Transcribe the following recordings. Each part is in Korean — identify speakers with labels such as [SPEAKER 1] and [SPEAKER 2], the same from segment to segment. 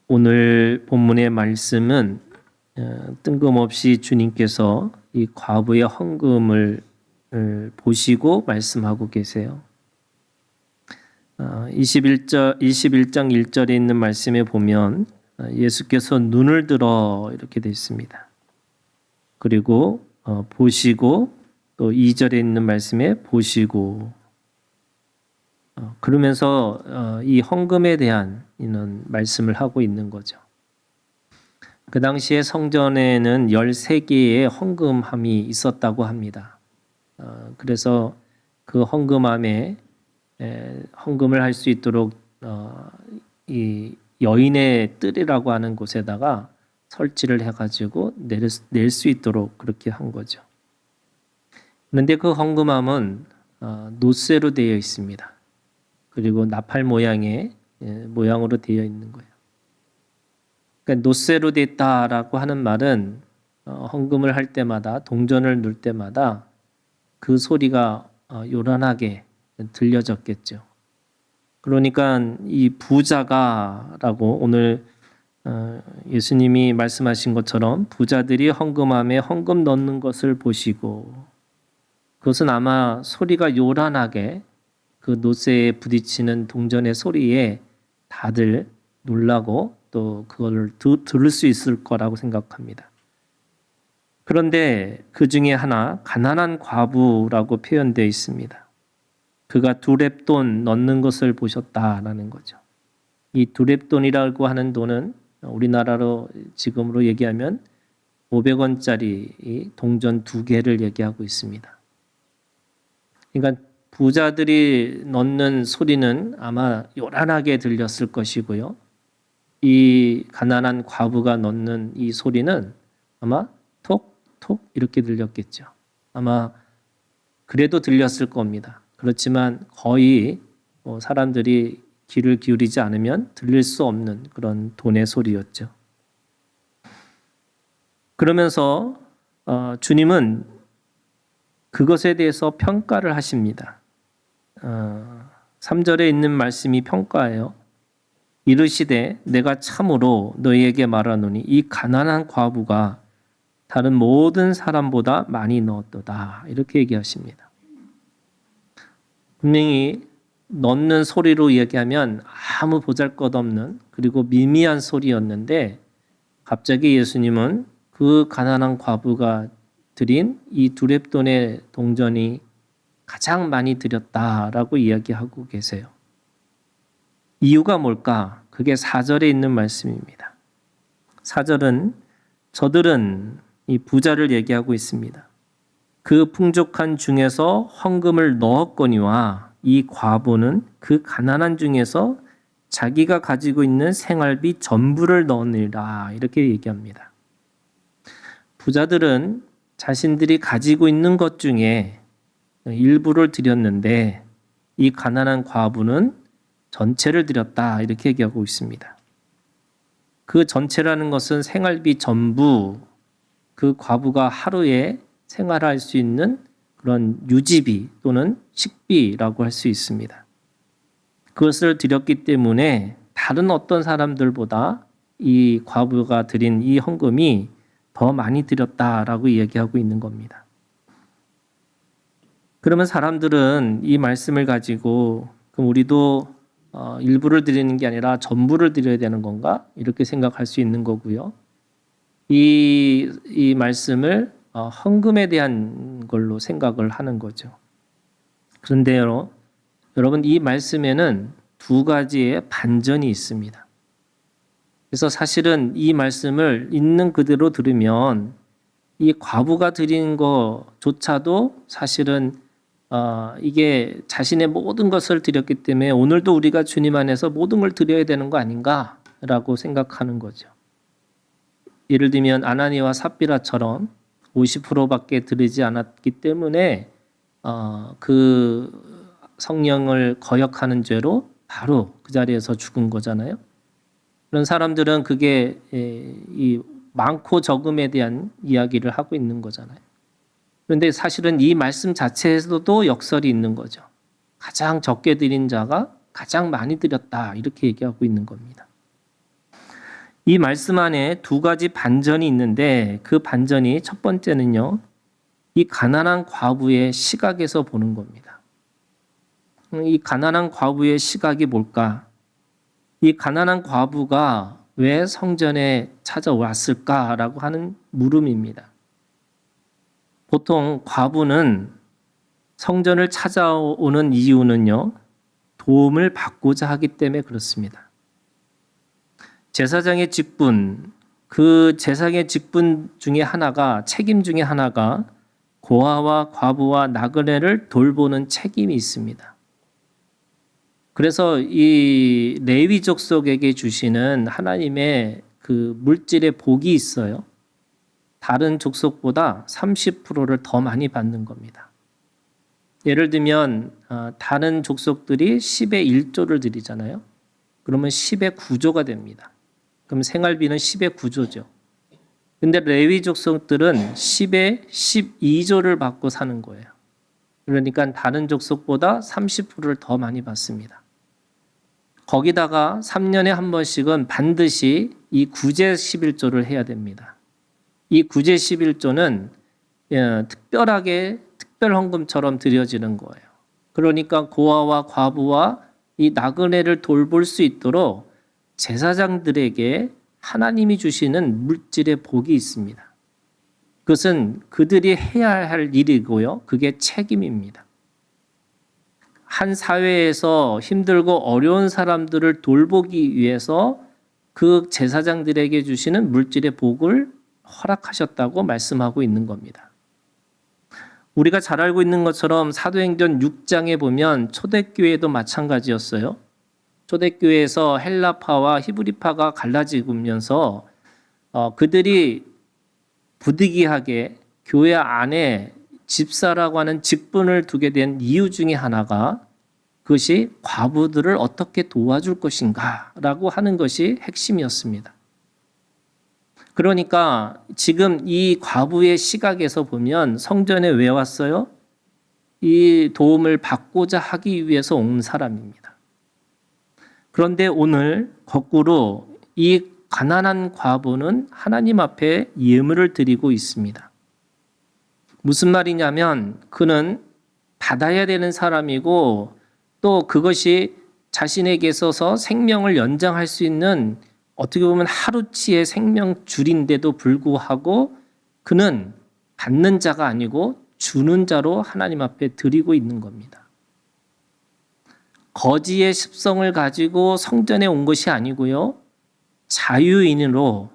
[SPEAKER 1] 오늘 본문의 말씀은 뜬금없이 주님께서 이 과부의 헌금을 보시고 말씀하고 계세요. 21장 1절에 있는 말씀에 보면 예수께서 눈을 들어 이렇게 되어 있습니다. 그리고 보시고 또 2절에 있는 말씀에 보시고 그러면서 이 헌금에 대한 이런 말씀을 하고 있는 거죠. 그 당시에 성전에는 13개의 헌금함이 있었다고 합니다. 그래서 그 헌금함에 헌금을 할 수 있도록 이 여인의 뜰이라고 하는 곳에다가 설치를 해가지고 낼 수 있도록 그렇게 한 거죠. 그런데 그 헌금함은 노쇠로 되어 있습니다. 그리고 나팔 모양으로 되어 있는 거예요. 그러니까 노쇠로 됐다라고 하는 말은 헌금을 할 때마다 동전을 넣을 때마다 그 소리가 요란하게 들려졌겠죠. 그러니까 이 부자가라고 오늘 예수님이 말씀하신 것처럼 부자들이 헌금함에 헌금 넣는 것을 보시고 그것은 아마 소리가 요란하게 그 노쇠에 부딪히는 동전의 소리에 다들 놀라고 또 그걸 들을 수 있을 거라고 생각합니다. 그런데 그 중에 하나 가난한 과부라고 표현되어 있습니다. 그가 2렙돈 넣는 것을 보셨다라는 거죠. 이 2렙돈이라고 하는 돈은 우리나라로 지금으로 얘기하면 500원짜리 동전 2개를 얘기하고 있습니다. 그러니까 부자들이 넣는 소리는 아마 요란하게 들렸을 것이고요. 이 가난한 과부가 넣는 이 소리는 아마 톡톡 이렇게 들렸겠죠. 아마 그래도 들렸을 겁니다. 그렇지만 거의 사람들이 귀를 기울이지 않으면 들릴 수 없는 그런 돈의 소리였죠. 그러면서 주님은 그것에 대해서 평가를 하십니다. 3절에 있는 말씀이 평가예요. 이르시되 내가 참으로 너희에게 말하노니 이 가난한 과부가 다른 모든 사람보다 많이 넣었도다. 이렇게 얘기하십니다. 분명히 넣는 소리로 얘기하면 아무 보잘것없는 그리고 미미한 소리였는데 갑자기 예수님은 그 가난한 과부가 드린 이 2렙돈의 동전이 가장 많이 드렸다라고 이야기하고 계세요. 이유가 뭘까? 그게 4절에 있는 말씀입니다. 4절은 저들은 이 부자를 얘기하고 있습니다. 그 풍족한 중에서 헌금을 넣었거니와 이 과부는 그 가난한 중에서 자기가 가지고 있는 생활비 전부를 넣으니라 이렇게 얘기합니다. 부자들은 자신들이 가지고 있는 것 중에 일부를 드렸는데 이 가난한 과부는 전체를 드렸다 이렇게 얘기하고 있습니다. 그 전체라는 것은 생활비 전부 그 과부가 하루에 생활할 수 있는 그런 유지비 또는 식비라고 할 수 있습니다. 그것을 드렸기 때문에 다른 어떤 사람들보다 이 과부가 드린 이 헌금이 더 많이 드렸다라고 얘기하고 있는 겁니다. 그러면 사람들은 이 말씀을 가지고 그럼 우리도 일부를 드리는 게 아니라 전부를 드려야 되는 건가? 이렇게 생각할 수 있는 거고요. 이 말씀을 헌금에 대한 걸로 생각을 하는 거죠. 그런데요, 여러분 이 말씀에는 2가지의 반전이 있습니다. 그래서 사실은 이 말씀을 있는 그대로 들으면 이 과부가 드린 것조차도 사실은 이게 자신의 모든 것을 드렸기 때문에 오늘도 우리가 주님 안에서 모든 걸 드려야 되는 거 아닌가라고 생각하는 거죠. 예를 들면 아나니와 삽비라처럼 50%밖에 드리지 않았기 때문에 그 성령을 거역하는 죄로 바로 그 자리에서 죽은 거잖아요. 그런 사람들은 그게 이 많고 적음에 대한 이야기를 하고 있는 거잖아요. 그런데 사실은 이 말씀 자체에서도 역설이 있는 거죠. 가장 적게 드린 자가 가장 많이 드렸다 이렇게 얘기하고 있는 겁니다. 이 말씀 안에 두 가지 반전이 있는데 그 반전이 첫 번째는요. 이 가난한 과부의 시각에서 보는 겁니다. 이 가난한 과부의 시각이 뭘까? 이 가난한 과부가 왜 성전에 찾아왔을까라고 하는 물음입니다. 보통 과부는 성전을 찾아오는 이유는요. 도움을 받고자 하기 때문에 그렇습니다. 제사장의 직분, 그 제사장의 직분 중에 하나가 책임 중에 하나가 고아와 과부와 나그네를 돌보는 책임이 있습니다. 그래서 이 레위 족속에게 주시는 하나님의 그 물질의 복이 있어요. 다른 족속보다 30%를 더 많이 받는 겁니다. 예를 들면 다른 족속들이 10의 1조를 드리잖아요. 그러면 10의 9조가 됩니다. 그럼 생활비는 10의 9조죠. 근데 레위 족속들은 10의 12조를 받고 사는 거예요. 그러니까 다른 족속보다 30%를 더 많이 받습니다. 거기다가 3년에 한 번씩은 반드시 이 구제 11조를 해야 됩니다. 이 구제 11조는 특별하게 특별 헌금처럼 드려지는 거예요. 그러니까 고아와 과부와 이 나그네를 돌볼 수 있도록 제사장들에게 하나님이 주시는 물질의 복이 있습니다. 그것은 그들이 해야 할 일이고요. 그게 책임입니다. 한 사회에서 힘들고 어려운 사람들을 돌보기 위해서 그 제사장들에게 주시는 물질의 복을 허락하셨다고 말씀하고 있는 겁니다. 우리가 잘 알고 있는 것처럼 사도행전 6장에 보면 초대교회도 마찬가지였어요. 초대교회에서 헬라파와 히브리파가 갈라지면서 그들이 부득이하게 교회 안에 집사라고 하는 직분을 두게 된 이유 중에 하나가 그것이 과부들을 어떻게 도와줄 것인가라고 하는 것이 핵심이었습니다. 그러니까 지금 이 과부의 시각에서 보면 성전에 왜 왔어요? 이 도움을 받고자 하기 위해서 온 사람입니다. 그런데 오늘 거꾸로 이 가난한 과부는 하나님 앞에 예물을 드리고 있습니다. 무슨 말이냐면 그는 받아야 되는 사람이고 또 그것이 자신에게 있어서 생명을 연장할 수 있는 어떻게 보면 하루치의 생명줄인데도 불구하고 그는 받는 자가 아니고 주는 자로 하나님 앞에 드리고 있는 겁니다. 거지의 습성을 가지고 성전에 온 것이 아니고요. 자유인으로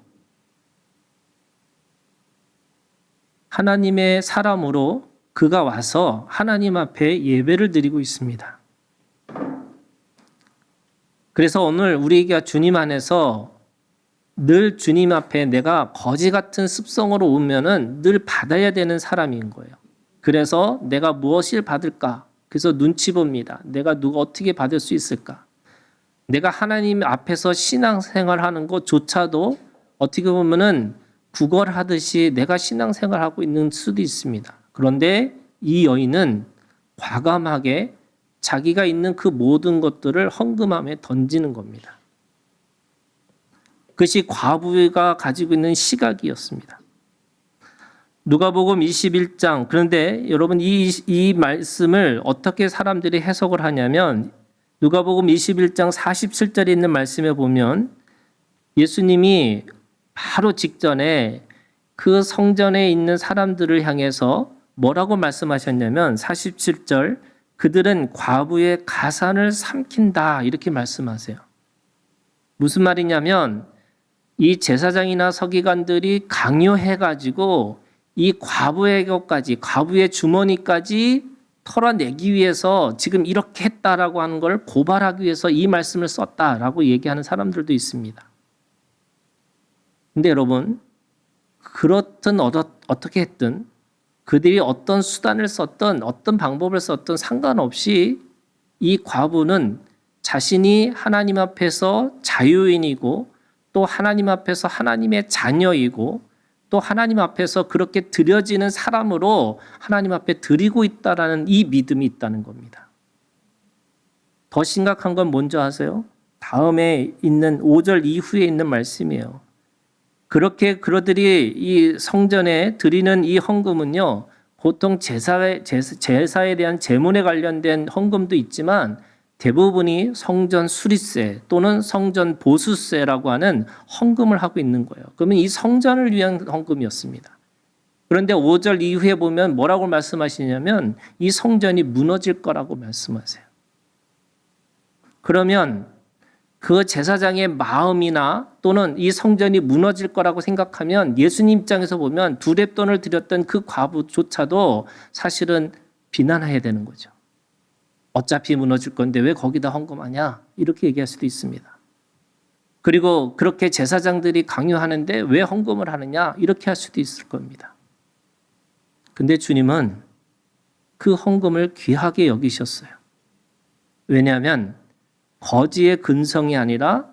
[SPEAKER 1] 하나님의 사람으로 그가 와서 하나님 앞에 예배를 드리고 있습니다. 그래서 오늘 우리가 주님 안에서 늘 주님 앞에 내가 거지 같은 습성으로 오면은 늘 받아야 되는 사람인 거예요. 그래서 내가 무엇을 받을까? 그래서 눈치 봅니다. 내가 누가 어떻게 받을 수 있을까? 내가 하나님 앞에서 신앙생활하는 것조차도 어떻게 보면은 구걸하듯이 내가 신앙생활하고 있는 수도 있습니다. 그런데 이 여인은 과감하게 자기가 있는 그 모든 것들을 헌금함에 던지는 겁니다. 그것이 과부가 가지고 있는 시각이었습니다. 누가복음 21장. 그런데 여러분 이 말씀을 어떻게 사람들이 해석을 하냐면 누가복음 21장 47절에 있는 말씀에 보면 예수님이 바로 직전에 그 성전에 있는 사람들을 향해서 뭐라고 말씀하셨냐면 47절 그들은 과부의 가산을 삼킨다 이렇게 말씀하세요. 무슨 말이냐면 이 제사장이나 서기관들이 강요해가지고 이 과부의 것까지 과부의 주머니까지 털어내기 위해서 지금 이렇게 했다라고 하는 걸 고발하기 위해서 이 말씀을 썼다라고 얘기하는 사람들도 있습니다. 근데 여러분 그렇든 어떻게 했든 그들이 어떤 수단을 썼든 어떤 방법을 썼든 상관없이 이 과부는 자신이 하나님 앞에서 자유인이고 또 하나님 앞에서 하나님의 자녀이고 또 하나님 앞에서 그렇게 드려지는 사람으로 하나님 앞에 드리고 있다라는 이 믿음이 있다는 겁니다. 더 심각한 건 뭔지 아세요? 다음에 있는 5절 이후에 있는 말씀이에요. 그렇게 그들이 이 성전에 드리는 이 헌금은요, 보통 제사에 대한 제물에 관련된 헌금도 있지만 대부분이 성전 수리세 또는 성전 보수세라고 하는 헌금을 하고 있는 거예요. 그러면 이 성전을 위한 헌금이었습니다. 그런데 5절 이후에 보면 뭐라고 말씀하시냐면 이 성전이 무너질 거라고 말씀하세요. 그러면 그 제사장의 마음이나 또는 이 성전이 무너질 거라고 생각하면 예수님 입장에서 보면 두렙돈을 드렸던 그 과부조차도 사실은 비난해야 되는 거죠. 어차피 무너질 건데 왜 거기다 헌금하냐? 이렇게 얘기할 수도 있습니다. 그리고 그렇게 제사장들이 강요하는데 왜 헌금을 하느냐? 이렇게 할 수도 있을 겁니다. 근데 주님은 그 헌금을 귀하게 여기셨어요. 왜냐하면 거지의 근성이 아니라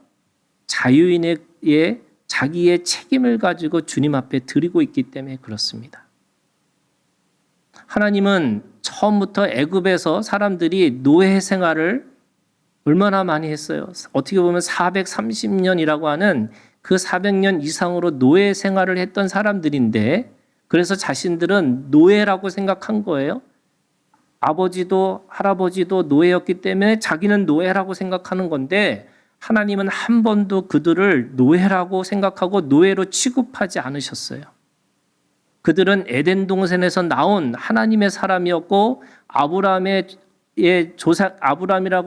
[SPEAKER 1] 자유인의 자기의 책임을 가지고 주님 앞에 드리고 있기 때문에 그렇습니다. 하나님은 처음부터 애굽에서 사람들이 노예 생활을 얼마나 많이 했어요. 어떻게 보면 430년이라고 하는 그 400년 이상으로 노예 생활을 했던 사람들인데 그래서 자신들은 노예라고 생각한 거예요. 아버지도 할아버지도 노예였기 때문에 자기는 노예라고 생각하는 건데 하나님은 한 번도 그들을 노예라고 생각하고 노예로 취급하지 않으셨어요. 그들은 에덴 동산에서 나온 하나님의 사람이었고 아브라함이라고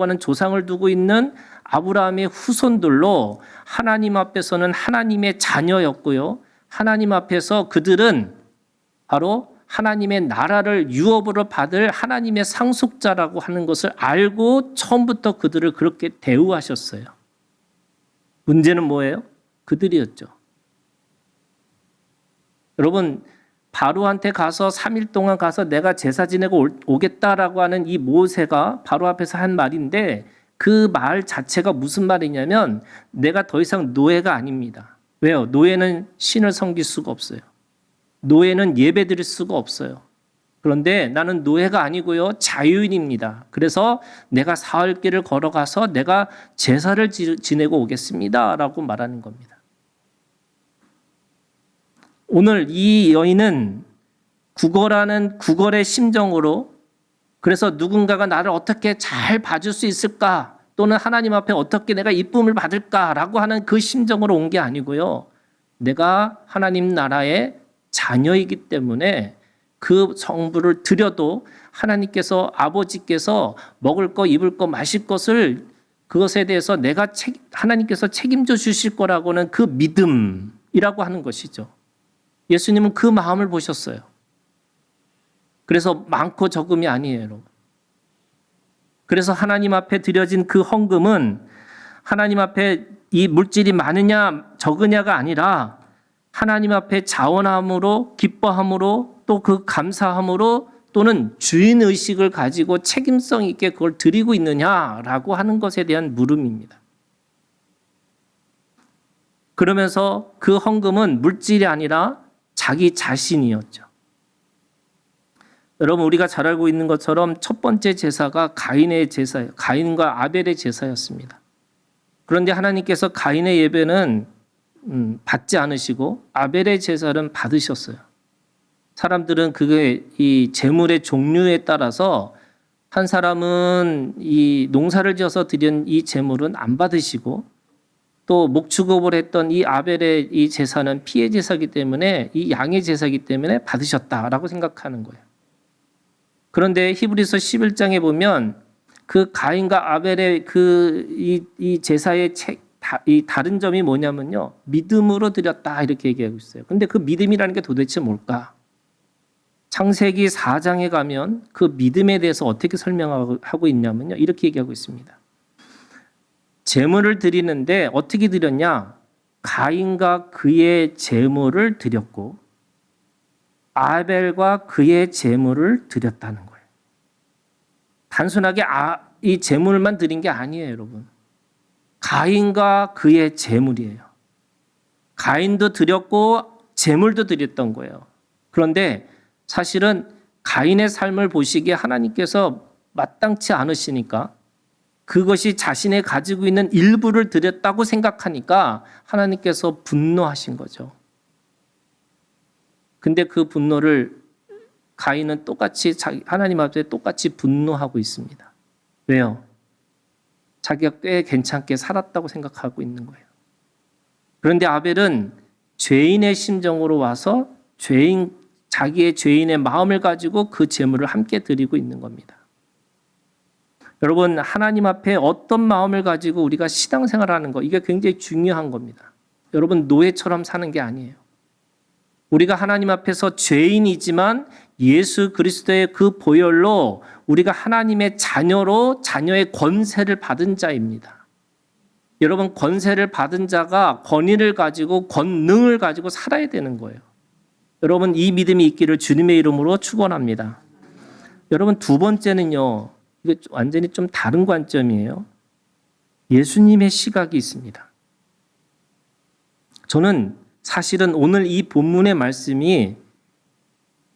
[SPEAKER 1] 하는 조상을 두고 있는 아브라함의 후손들로 하나님 앞에서는 하나님의 자녀였고요. 하나님 앞에서 그들은 바로 하나님의 나라를 유업으로 받을 하나님의 상속자라고 하는 것을 알고 처음부터 그들을 그렇게 대우하셨어요. 문제는 뭐예요? 그들이었죠. 여러분, 바로한테 가서 3일 동안 가서 내가 제사 지내고 오겠다라고 하는 이 모세가 바로 앞에서 한 말인데 그 말 자체가 무슨 말이냐면 내가 더 이상 노예가 아닙니다. 왜요? 노예는 신을 섬길 수가 없어요. 노예는 예배 드릴 수가 없어요. 그런데 나는 노예가 아니고요. 자유인입니다. 그래서 내가 사흘길을 걸어가서 내가 제사를 지내고 오겠습니다. 라고 말하는 겁니다. 오늘 이 여인은 구걸의 심정으로 그래서 누군가가 나를 어떻게 잘 봐줄 수 있을까 또는 하나님 앞에 어떻게 내가 이쁨을 받을까라고 하는 그 심정으로 온 게 아니고요. 내가 하나님 나라의 자녀이기 때문에 그 성부를 드려도 하나님께서 아버지께서 먹을 거 입을 거 마실 것을 그것에 대해서 하나님께서 책임져 주실 거라고는 그 믿음이라고 하는 것이죠. 예수님은 그 마음을 보셨어요. 그래서 많고 적음이 아니에요, 여러분. 그래서 하나님 앞에 드려진 그 헌금은 하나님 앞에 이 물질이 많으냐 적으냐가 아니라 하나님 앞에 자원함으로 기뻐함으로 또 그 감사함으로 또는 주인의식을 가지고 책임성 있게 그걸 드리고 있느냐라고 하는 것에 대한 물음입니다. 그러면서 그 헌금은 물질이 아니라 자기 자신이었죠. 여러분 우리가 잘 알고 있는 것처럼 첫 번째 제사가 가인의 제사예요. 가인과 아벨의 제사였습니다. 그런데 하나님께서 가인의 예배는 받지 않으시고 아벨의 제사는 받으셨어요. 사람들은 그게 이 제물의 종류에 따라서 한 사람은 이 농사를 지어서 드린 이 제물은 안 받으시고 또 목축업을 했던 이 아벨의 이 제사는 피의 제사이기 때문에 이 양의 제사이기 때문에 받으셨다라고 생각하는 거예요. 그런데 히브리서 11장에 보면 그 가인과 아벨의 이 제사의 이 다른 점이 뭐냐면요. 믿음으로 드렸다 이렇게 얘기하고 있어요. 근데 그 믿음이라는 게 도대체 뭘까? 창세기 4장에 가면 그 믿음에 대해서 어떻게 설명하고 있냐면요. 이렇게 얘기하고 있습니다. 제물을 드리는데 어떻게 드렸냐? 가인과 그의 제물을 드렸고 아벨과 그의 제물을 드렸다는 거예요. 단순하게 이 제물만 드린 게 아니에요, 여러분. 가인과 그의 제물이에요. 가인도 드렸고 제물도 드렸던 거예요. 그런데 사실은 가인의 삶을 보시기에 하나님께서 마땅치 않으시니까 그것이 자신의 가지고 있는 일부를 드렸다고 생각하니까 하나님께서 분노하신 거죠. 근데 그 분노를 가인은 똑같이 하나님 앞에 똑같이 분노하고 있습니다. 왜요? 자기가 꽤 괜찮게 살았다고 생각하고 있는 거예요. 그런데 아벨은 죄인의 심정으로 와서 자기의 죄인의 마음을 가지고 그 제물을 함께 드리고 있는 겁니다. 여러분, 하나님 앞에 어떤 마음을 가지고 우리가 신앙생활하는 거, 이게 굉장히 중요한 겁니다. 여러분, 노예처럼 사는 게 아니에요. 우리가 하나님 앞에서 죄인이지만 예수 그리스도의 그 보혈로 우리가 하나님의 자녀로 자녀의 권세를 받은 자입니다. 여러분, 권세를 받은 자가 권위를 가지고 권능을 가지고 살아야 되는 거예요. 여러분, 이 믿음이 있기를 주님의 이름으로 축원합니다. 여러분, 두 번째는요. 이게 완전히 좀 다른 관점이에요. 예수님의 시각이 있습니다. 저는 사실은 오늘 이 본문의 말씀이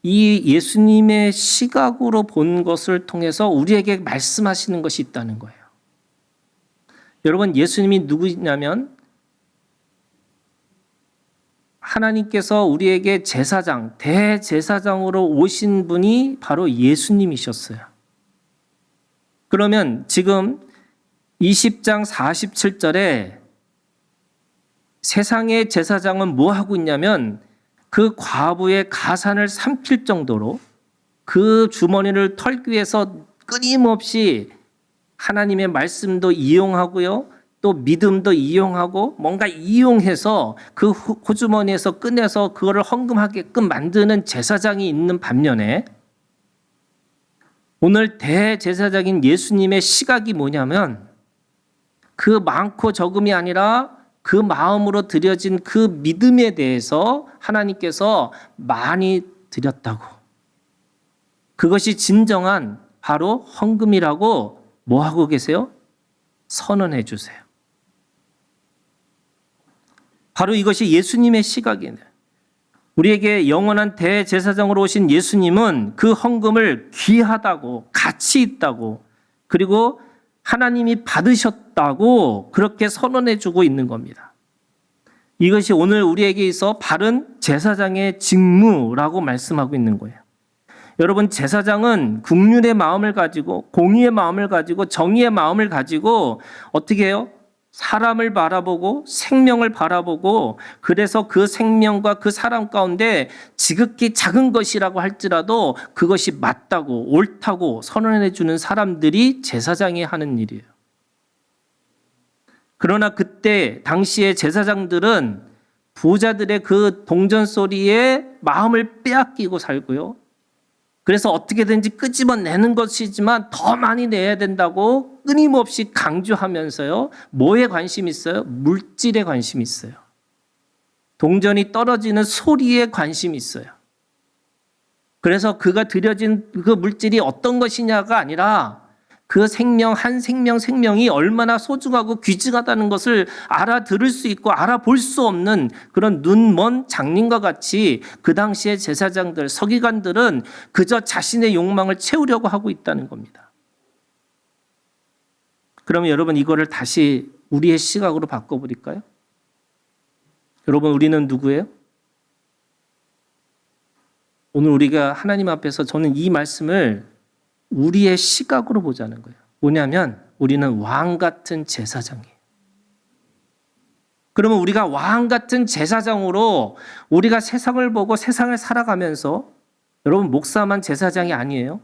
[SPEAKER 1] 이 예수님의 시각으로 본 것을 통해서 우리에게 말씀하시는 것이 있다는 거예요. 여러분, 예수님이 누구냐면 하나님께서 우리에게 제사장, 대제사장으로 오신 분이 바로 예수님이셨어요. 그러면 지금 20장 47절에 세상의 제사장은 뭐 하고 있냐면 그 과부의 가산을 삼킬 정도로 그 주머니를 털기 위해서 끊임없이 하나님의 말씀도 이용하고요. 또 믿음도 이용하고 뭔가 이용해서 그 호주머니에서 꺼내서 그거를 헌금하게끔 만드는 제사장이 있는 반면에 오늘 대제사장인 예수님의 시각이 뭐냐면 그 많고 적음이 아니라 그 마음으로 드려진 그 믿음에 대해서 하나님께서 많이 드렸다고. 그것이 진정한 바로 헌금이라고 뭐 하고 계세요? 선언해 주세요. 바로 이것이 예수님의 시각이에요. 우리에게 영원한 대제사장으로 오신 예수님은 그 헌금을 귀하다고, 가치 있다고, 그리고 하나님이 받으셨다고 그렇게 선언해 주고 있는 겁니다. 이것이 오늘 우리에게 있어 바른 제사장의 직무라고 말씀하고 있는 거예요. 여러분, 제사장은 긍휼의 마음을 가지고 공의의 마음을 가지고 정의의 마음을 가지고 어떻게 해요? 사람을 바라보고 생명을 바라보고 그래서 그 생명과 그 사람 가운데 지극히 작은 것이라고 할지라도 그것이 맞다고 옳다고 선언해 주는 사람들이 제사장이 하는 일이에요. 그러나 그때 당시의 제사장들은 부자들의 그 동전 소리에 마음을 빼앗기고 살고요. 그래서 어떻게든지 끄집어내는 것이지만 더 많이 내야 된다고 끊임없이 강조하면서요. 뭐에 관심이 있어요? 물질에 관심이 있어요. 동전이 떨어지는 소리에 관심이 있어요. 그래서 그가 드려진 그 물질이 어떤 것이냐가 아니라 그 생명, 한 생명이 얼마나 소중하고 귀중하다는 것을 알아들을 수 있고 알아볼 수 없는 그런 눈먼 장님과 같이 그 당시의 제사장들, 서기관들은 그저 자신의 욕망을 채우려고 하고 있다는 겁니다. 그러면 여러분, 이거를 다시 우리의 시각으로 바꿔버릴까요? 여러분, 우리는 누구예요? 오늘 우리가 하나님 앞에서 저는 이 말씀을 우리의 시각으로 보자는 거예요. 뭐냐면 우리는 왕 같은 제사장이에요. 그러면 우리가 왕 같은 제사장으로 우리가 세상을 보고 세상을 살아가면서 여러분, 목사만 제사장이 아니에요.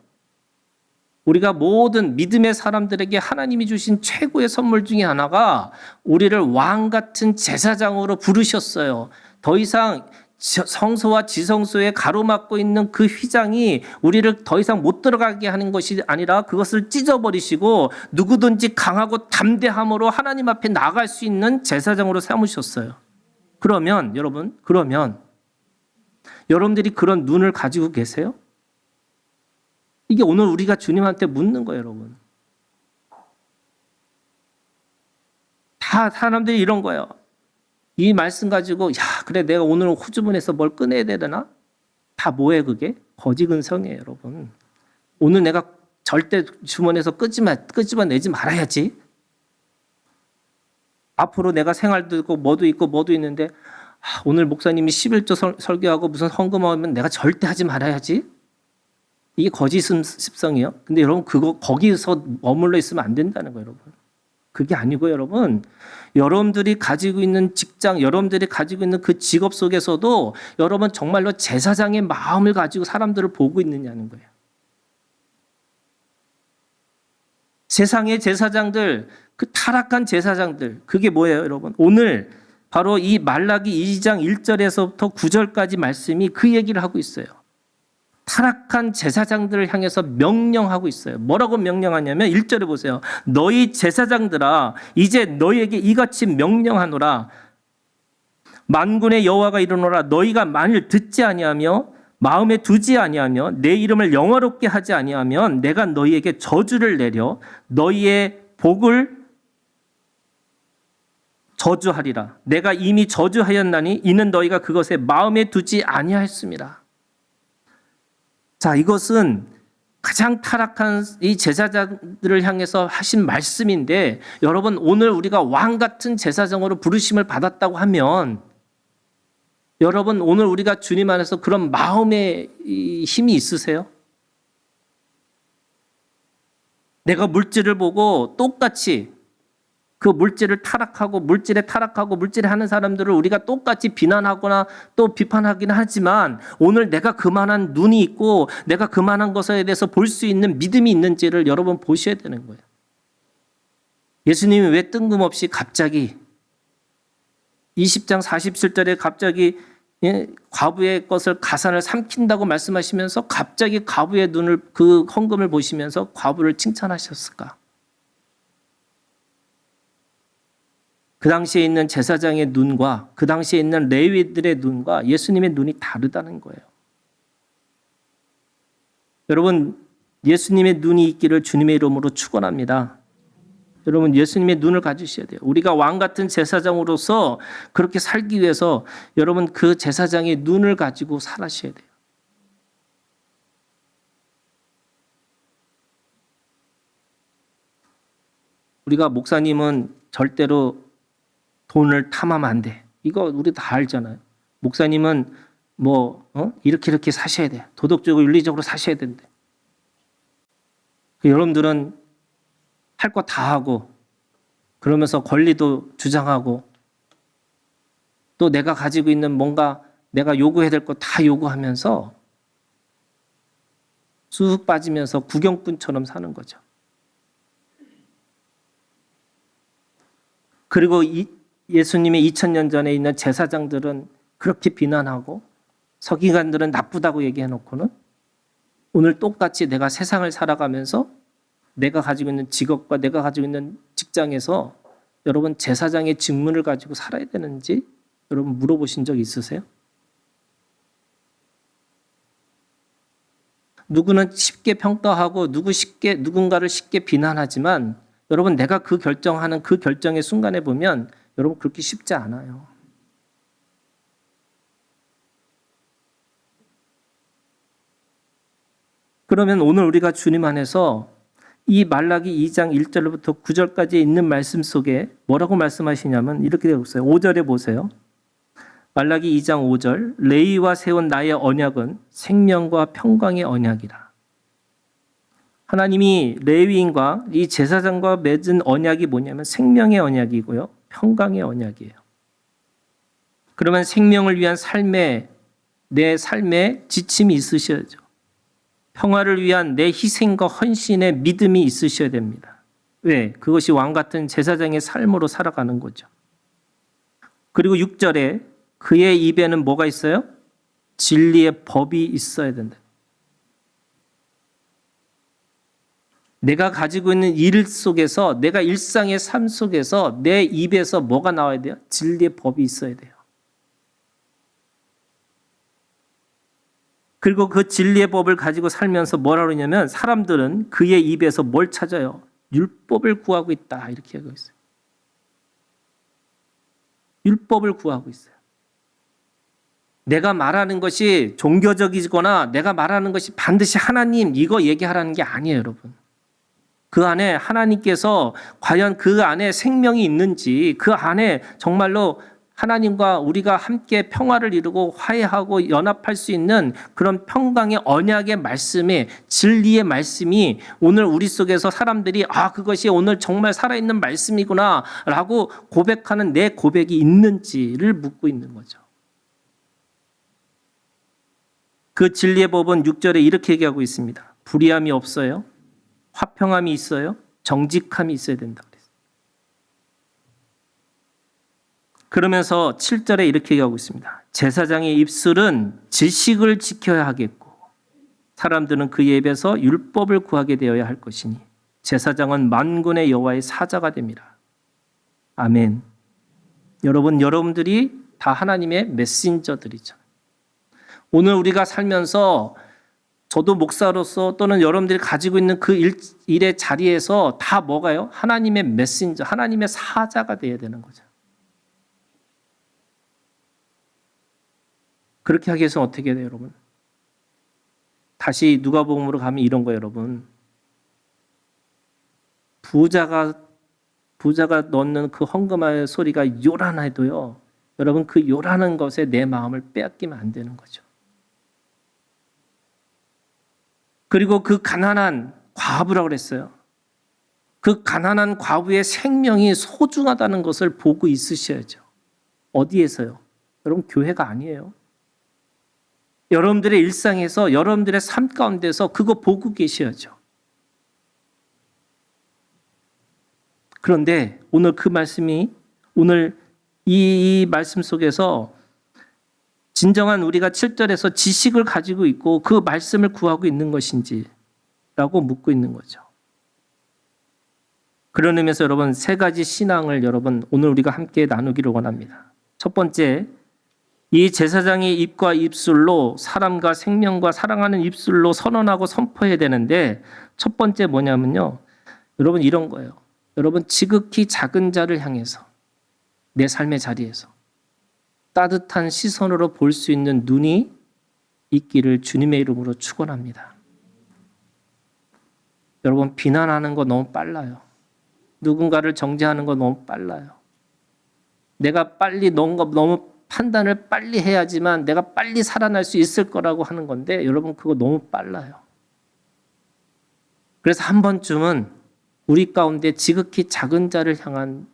[SPEAKER 1] 우리가 모든 믿음의 사람들에게 하나님이 주신 최고의 선물 중에 하나가 우리를 왕 같은 제사장으로 부르셨어요. 더 이상 성소와 지성소에 가로막고 있는 그 휘장이 우리를 더 이상 못 들어가게 하는 것이 아니라 그것을 찢어버리시고 누구든지 강하고 담대함으로 하나님 앞에 나갈 수 있는 제사장으로 삼으셨어요. 그러면 여러분들이 그런 눈을 가지고 계세요? 이게 오늘 우리가 주님한테 묻는 거예요, 여러분. 다 사람들이 이런 거예요. 이 말씀 가지고 그래 내가 오늘 호주머니에서 뭘 꺼내야 되나? 다 뭐예요 그게? 거지 근성이에요, 여러분. 오늘 내가 절대 주머니에서 끄집어내지 말아야지. 앞으로 내가 생활도 있고 뭐도 있고 뭐도 있는데 오늘 목사님이 11조 설교하고 무슨 헌금하면 내가 절대 하지 말아야지. 이게 거짓 습성이에요. 근데 여러분 거기서 머물러 있으면 안 된다는 거예요, 여러분. 그게 아니고 여러분, 여러분들이 가지고 있는 직장, 여러분들이 가지고 있는 그 직업 속에서도 여러분 정말로 제사장의 마음을 가지고 사람들을 보고 있느냐는 거예요. 세상의 제사장들, 그 타락한 제사장들, 그게 뭐예요, 여러분? 오늘 바로 이 말라기 2장 1절에서부터 9절까지 말씀이 그 얘기를 하고 있어요. 타락한 제사장들을 향해서 명령하고 있어요. 뭐라고 명령하냐면 1절에 보세요. 너희 제사장들아 이제 너희에게 이같이 명령하노라. 만군의 여호와가 이르노라. 너희가 만일 듣지 아니하며 마음에 두지 아니하며 내 이름을 영화롭게 하지 아니하면 내가 너희에게 저주를 내려 너희의 복을 저주하리라. 내가 이미 저주하였나니 이는 너희가 그것에 마음에 두지 아니하였습니다. 자, 이것은 가장 타락한 이 제사장들을 향해서 하신 말씀인데 여러분 오늘 우리가 왕 같은 제사장으로 부르심을 받았다고 하면 여러분 오늘 우리가 주님 안에서 그런 마음의 힘이 있으세요? 내가 물질을 보고 똑같이 그 물질에 타락하고 물질에 하는 사람들을 우리가 똑같이 비난하거나 또 비판하기는 하지만 오늘 내가 그만한 눈이 있고 내가 그만한 것에 대해서 볼 수 있는 믿음이 있는지를 여러분 보셔야 되는 거예요. 예수님이 왜 뜬금없이 갑자기 20장 47절에 갑자기 과부의 것을 가산을 삼킨다고 말씀하시면서 갑자기 과부의 눈을 그 헌금을 보시면서 과부를 칭찬하셨을까? 그 당시에 있는 제사장의 눈과 그 당시에 있는 레위들의 눈과 예수님의 눈이 다르다는 거예요. 여러분 예수님의 눈이 있기를 주님의 이름으로 축원합니다. 여러분 예수님의 눈을 가지셔야 돼요. 우리가 왕 같은 제사장으로서 그렇게 살기 위해서 여러분 그 제사장의 눈을 가지고 살아셔야 돼요. 우리가 목사님은 절대로 돈을 탐하면 안 돼. 이거 우리 다 알잖아요. 목사님은 이렇게 사셔야 돼. 도덕적으로 윤리적으로 사셔야 된대. 여러분들은 할 거 다 하고 그러면서 권리도 주장하고 또 내가 가지고 있는 뭔가 내가 요구해야 될 거 다 요구하면서 쑥 빠지면서 구경꾼처럼 사는 거죠. 그리고 예수님의 2000년 전에 있는 제사장들은 그렇게 비난하고 서기관들은 나쁘다고 얘기해놓고는 오늘 똑같이 내가 세상을 살아가면서 내가 가지고 있는 직업과 내가 가지고 있는 직장에서 여러분 제사장의 직분을 가지고 살아야 되는지 여러분 물어보신 적 있으세요? 누구는 쉽게 평가하고 누군가를 쉽게 비난하지만 여러분 내가 그 결정하는 그 결정의 순간에 보면 여러분 그렇게 쉽지 않아요. 그러면 오늘 우리가 주님 안에서 이 말라기 2장 1절부터 9절까지 있는 말씀 속에 뭐라고 말씀하시냐면 이렇게 되어 있어요. 5절에 보세요. 말라기 2장 5절 레위와 세운 나의 언약은 생명과 평강의 언약이라. 하나님이 레위인과 이 제사장과 맺은 언약이 뭐냐면 생명의 언약이고요. 평강의 언약이에요. 그러면 생명을 위한 내 삶에 지침이 있으셔야죠. 평화를 위한 내 희생과 헌신의 믿음이 있으셔야 됩니다. 왜? 그것이 왕 같은 제사장의 삶으로 살아가는 거죠. 그리고 6절에 그의 입에는 뭐가 있어요? 진리의 법이 있어야 된다. 내가 가지고 있는 일 속에서 내가 일상의 삶 속에서 내 입에서 뭐가 나와야 돼요? 진리의 법이 있어야 돼요. 그리고 그 진리의 법을 가지고 살면서 뭐라 그러냐면 사람들은 그의 입에서 뭘 찾아요? 율법을 구하고 있다. 이렇게 하고 있어요. 율법을 구하고 있어요. 내가 말하는 것이 종교적이거나 내가 말하는 것이 반드시 하나님 이거 얘기하라는 게 아니에요, 여러분. 그 안에 하나님께서 과연 그 안에 생명이 있는지, 그 안에 정말로 하나님과 우리가 함께 평화를 이루고 화해하고 연합할 수 있는 그런 평강의 언약의 말씀에, 진리의 말씀이 오늘 우리 속에서 사람들이 그것이 오늘 정말 살아있는 말씀이구나 라고 고백하는 내 고백이 있는지를 묻고 있는 거죠. 그 진리의 법은 6절에 이렇게 얘기하고 있습니다. 불의함이 없어요. 화평함이 있어요. 정직함이 있어야 된다. 그러면서 7절에 이렇게 얘기하고 있습니다. 제사장의 입술은 지식을 지켜야 하겠고 사람들은 그의 입에서 율법을 구하게 되어야 할 것이니 제사장은 만군의 여호와의 사자가 됩니다. 아멘. 여러분들이 다 하나님의 메신저들이죠. 오늘 우리가 살면서 저도 목사로서 또는 여러분들이 가지고 있는 그 일의 자리에서 다 뭐가요? 하나님의 메신저, 하나님의 사자가 되어야 되는 거죠. 그렇게 하기 위해서 어떻게 해야 돼요, 여러분? 다시 누가복음으로 가면 이런 거예요, 여러분. 부자가 넣는 그 헌금의 소리가 요란해도요, 여러분 그 요란한 것에 내 마음을 빼앗기면 안 되는 거죠. 그리고 그 가난한 과부라고 그랬어요. 그 가난한 과부의 생명이 소중하다는 것을 보고 있으셔야죠. 어디에서요? 여러분 교회가 아니에요. 여러분들의 일상에서 여러분들의 삶 가운데서 그거 보고 계셔야죠. 그런데 오늘 그 말씀이 오늘 이 말씀 속에서 진정한 우리가 7절에서 지식을 가지고 있고 그 말씀을 구하고 있는 것인지라고 묻고 있는 거죠. 그런 의미에서 여러분 세 가지 신앙을 여러분 오늘 우리가 함께 나누기를 원합니다. 첫 번째, 이 제사장의 입과 입술로 사람과 생명과 사랑하는 입술로 선언하고 선포해야 되는데 첫 번째 뭐냐면요. 여러분 이런 거예요. 여러분 지극히 작은 자를 향해서 내 삶의 자리에서 따뜻한 시선으로 볼 수 있는 눈이 있기를 주님의 이름으로 축원합니다. 여러분 비난하는 거 너무 빨라요. 누군가를 정죄하는 거 너무 빨라요. 내가 빨리 너무 판단을 빨리 해야지만 내가 빨리 살아날 수 있을 거라고 하는 건데 여러분 그거 너무 빨라요. 그래서 한 번쯤은 우리 가운데 지극히 작은 자를 향한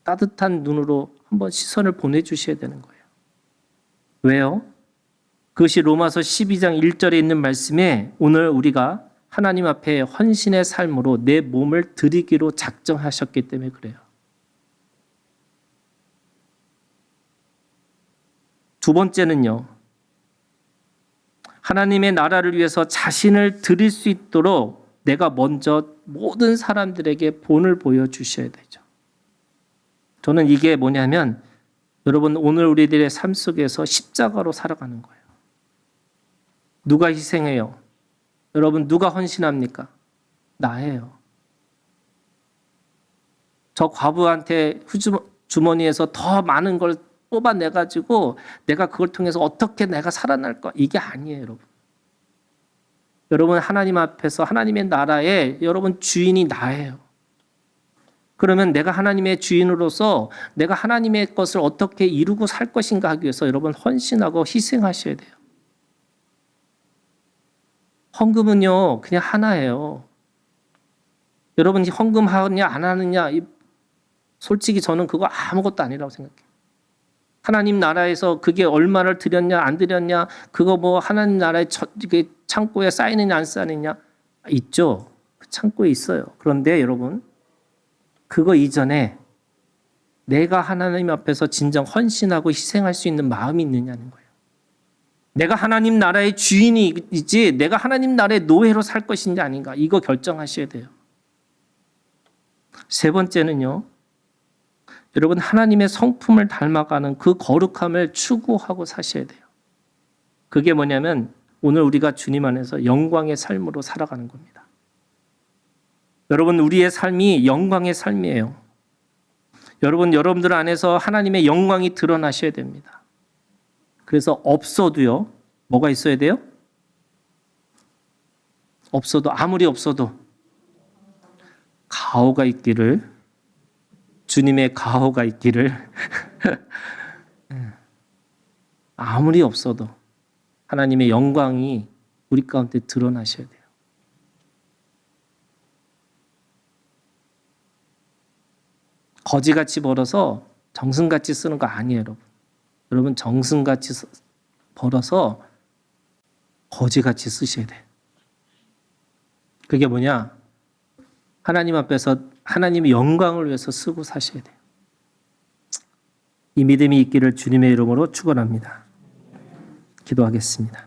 [SPEAKER 1] 따뜻한 눈으로 한번 시선을 보내주셔야 되는 거예요. 왜요? 그것이 로마서 12장 1절에 있는 말씀에 오늘 우리가 하나님 앞에 헌신의 삶으로 내 몸을 드리기로 작정하셨기 때문에 그래요. 두 번째는요. 하나님의 나라를 위해서 자신을 드릴 수 있도록 내가 먼저 모든 사람들에게 본을 보여주셔야 되죠. 저는 이게 뭐냐면 여러분 오늘 우리들의 삶 속에서 십자가로 살아가는 거예요. 누가 희생해요? 여러분 누가 헌신합니까? 나예요. 저 과부한테 주머니에서 더 많은 걸 뽑아내가지고 내가 그걸 통해서 어떻게 내가 살아날까? 이게 아니에요, 여러분. 여러분 하나님 앞에서 하나님의 나라에 여러분 주인이 나예요. 그러면 내가 하나님의 주인으로서 내가 하나님의 것을 어떻게 이루고 살 것인가 하기 위해서 여러분 헌신하고 희생하셔야 돼요. 헌금은요 그냥 하나예요. 여러분 헌금 하느냐 안 하느냐 솔직히 저는 그거 아무것도 아니라고 생각해요. 하나님 나라에서 그게 얼마를 드렸냐 안 드렸냐 그거 뭐 하나님 나라의 창고에 쌓이느냐 안 쌓이느냐 있죠. 그 창고에 있어요. 그런데 여러분 그거 이전에 내가 하나님 앞에서 진정 헌신하고 희생할 수 있는 마음이 있느냐는 거예요. 내가 하나님 나라의 주인이지 내가 하나님 나라의 노예로 살 것인지 아닌가 이거 결정하셔야 돼요. 세 번째는요. 여러분 하나님의 성품을 닮아가는 그 거룩함을 추구하고 사셔야 돼요. 그게 뭐냐면 오늘 우리가 주님 안에서 영광의 삶으로 살아가는 겁니다. 여러분 우리의 삶이 영광의 삶이에요. 여러분들 안에서 하나님의 영광이 드러나셔야 됩니다. 그래서 없어도요. 뭐가 있어야 돼요? 없어도 아무리 없어도 가호가 있기를, 주님의 가호가 있기를 아무리 없어도 하나님의 영광이 우리 가운데 드러나셔야 돼요. 거지같이 벌어서 정승같이 쓰는 거 아니에요, 여러분. 여러분 정승같이 벌어서 거지같이 쓰셔야 돼요. 그게 뭐냐? 하나님 앞에서 하나님의 영광을 위해서 쓰고 사셔야 돼요. 이 믿음이 있기를 주님의 이름으로 축원합니다. 기도하겠습니다.